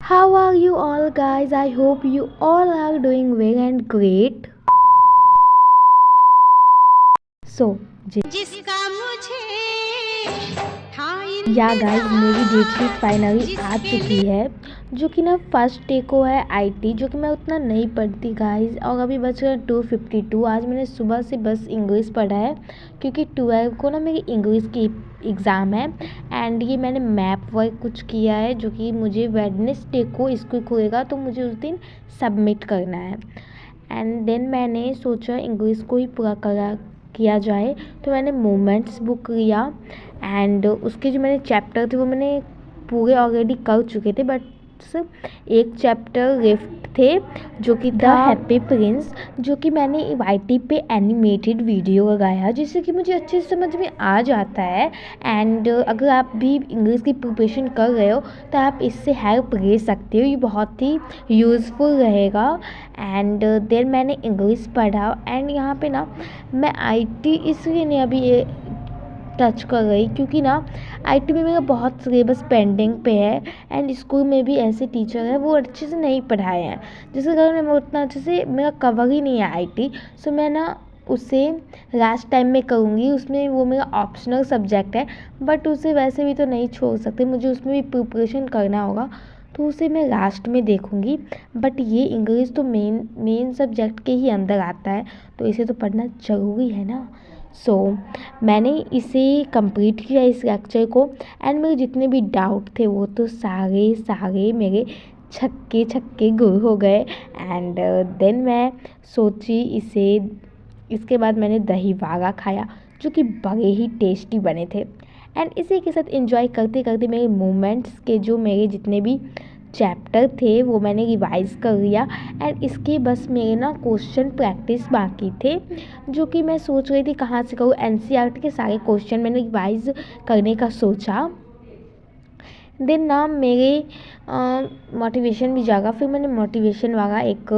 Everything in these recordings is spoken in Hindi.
How are you all, guys? I hope you all are doing well and great. So, जिसका मुझे था या गाइस, मेरी डेट शीट फाइनली आ जिसके चुकी लिए है, जो कि ना फर्स्ट डे को है आईटी, जो कि मैं उतना नहीं पढ़ती गाइस। और अभी बच गया 2:52। आज मैंने सुबह से बस इंग्लिश पढ़ा है, क्योंकि 12 को ना मेरी इंग्लिश की एग्ज़ाम है। एंड ये मैंने मैप वर्क कुछ किया है, जो कि मुझे वेडनेसडे को स्कूल खुलेगा, तो मुझे उस दिन सबमिट करना है। एंड देन मैंने सोचा इंग्लिश को ही पूरा किया जाए, तो मैंने मोमेंट्स बुक लिया। एंड उसके जो मैंने चैप्टर थे वो मैंने पूरे ऑलरेडी कर चुके थे, बट एक चैप्टर लेफ्ट थे, जो कि था हैप्पी प्रिंस, जो कि मैंने वाईटी पे एनिमेटेड वीडियो लगाया, जिससे कि मुझे अच्छे से समझ में आ जाता है। एंड अगर आप भी इंग्लिश की प्रिपरेशन कर रहे हो तो आप इससे हेल्प ले सकते हो, ये बहुत ही यूज़फुल रहेगा। एंड देन मैंने इंग्लिश पढ़ा। एंड यहाँ पे ना मैं आईटी इसलिए नहीं अभी टच कर रही, क्योंकि ना आईटी में मेरा बहुत सिलेबस पेंडिंग पे है। एंड स्कूल में भी ऐसे टीचर हैं वो अच्छे से नहीं पढ़ाए हैं, जिसके कारण मैं उतना अच्छे से मेरा कवर ही नहीं है आईटी। सो मैं ना उसे लास्ट टाइम में करूँगी, उसमें वो मेरा ऑप्शनल सब्जेक्ट है, बट उसे वैसे भी तो नहीं छोड़ सकते, मुझे उसमें भी प्रिपरेशन करना होगा, तो उसे मैं लास्ट में देखूँगी। बट ये इंग्लिश तो मेन सब्जेक्ट के ही अंदर आता है, तो इसे तो पढ़ना ज़रूरी है ना। सो मैंने इसे कंप्लीट किया इस लेक्चर को। एंड मेरे जितने भी डाउट थे वो तो सारे मेरे छक्के छक्के गुर हो गए। एंड देन मैं सोची इसके बाद मैंने दही वागा खाया, जो कि बड़े ही टेस्टी बने थे। एंड इसी के साथ एंजॉय करते करते मेरे मोमेंट्स के जो मेरे जितने भी चैप्टर थे वो मैंने रिवाइज़ कर लिया। एंड इसके बस मेरे ना क्वेश्चन प्रैक्टिस बाकी थे, जो कि मैं सोच रही थी कहाँ से करूँ। एनसीईआरटी के सारे क्वेश्चन मैंने रिवाइज़ करने का सोचा। देन ना मेरे मोटिवेशन भी जागा, फिर मैंने मोटिवेशन वाला एक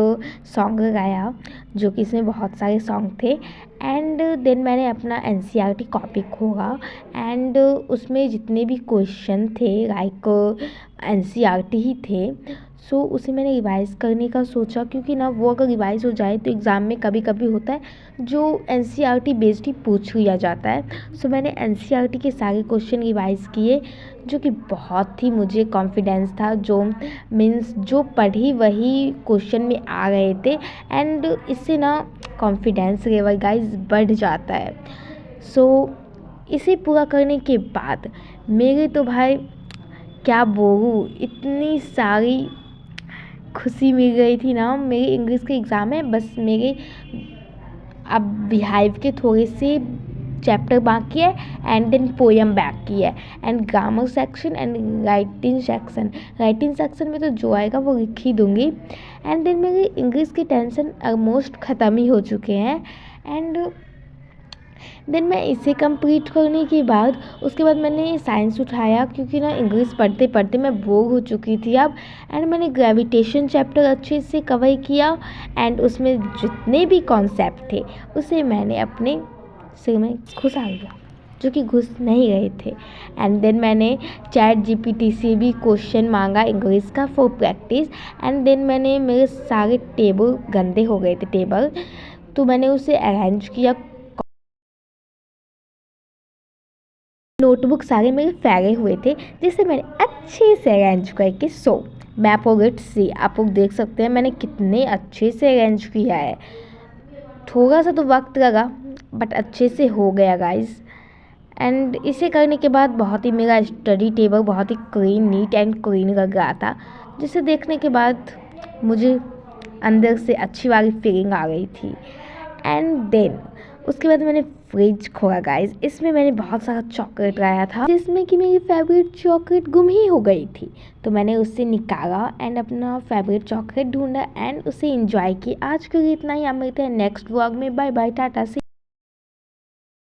सॉन्ग लगाया, जो कि इसमें बहुत सारे सॉन्ग थे। एंड देन मैंने अपना एनसीईआरटी कॉपी खोला। एंड उसमें जितने भी क्वेश्चन थे लाइक एनसीईआरटी ही थे, सो उसे मैंने रिवाइज़ करने का सोचा, क्योंकि ना वो अगर रिवाइज़ हो जाए तो एग्ज़ाम में कभी कभी होता है जो एनसीईआरटी बेस्ड ही पूछ लिया जाता है। सो मैंने एनसीईआरटी के सारे क्वेश्चन रिवाइज़ किए, जो कि बहुत ही मुझे कॉन्फिडेंस था, जो मीन्स जो पढ़ी वही क्वेश्चन में आ गए थे। एंड इससे ना कॉन्फिडेंस लेवल गाइस बढ़ जाता है। सो इसे पूरा करने के बाद मेरे तो भाई क्या बोलूँ, इतनी सारी खुशी मिल गई थी ना। मेरी इंग्लिश के एग्ज़ाम है, बस मेरे अब बिहाइव के थोड़े से चैप्टर बाकी है। एंड देन पोएम बाकी है, and grammar section and writing section में तो जो आएगा वो लिख ही दूँगी। एंड देन मेरी इंग्लिश की टेंशन ऑलमोस्ट ख़त्म ही हो चुके हैं। एंड देन मैं इसे कंप्लीट करने के बाद उसके बाद मैंने साइंस उठाया, क्योंकि ना इंग्लिश पढ़ते पढ़ते मैं बोर हो चुकी थी अब। एंड मैंने ग्रेविटेशन चैप्टर अच्छे से कवर किया। एंड उसमें जितने भी कॉन्सेप्ट थे उसे मैंने अपने सिर में घुसा लिया, जो कि घुस नहीं रहे थे। एंड देन मैंने चैट जीपीटी से भी क्वेश्चन मांगा इंग्लिश का फॉर प्रैक्टिस। एंड देन मैंने मेरे सारे टेबल गंदे हो गए थे टेबल, तो मैंने उसे अरेंज किया। नोटबुक सारे मेरे फैले हुए थे, जिसे मैंने अच्छे से अरेंज करके मैं आप लोग से आप लोग देख सकते हैं मैंने कितने अच्छे से अरेंज किया है। थोड़ा सा तो वक्त लगा, बट अच्छे से हो गया गाइस। एंड इसे करने के बाद बहुत ही मेरा स्टडी टेबल बहुत ही क्लीन नीट एंड क्लीन लग रहा था, जिसे देखने के बाद मुझे अंदर से अच्छी वाली फीलिंग आ गई थी। एंड देन उसके बाद मैंने फ्रिज खोला गाइस, इसमें मैंने बहुत सारा चॉकलेट लाया था, जिसमें कि मेरी फेवरेट चॉकलेट गुम ही हो गई थी। तो मैंने उससे निकाला एंड अपना फेवरेट चॉकलेट ढूंढा एंड उसे एंजॉय किया। आज के लिए इतना ही, आप मिलते हैं नेक्स्ट व्लॉग में। बाय बाय, टाटा से।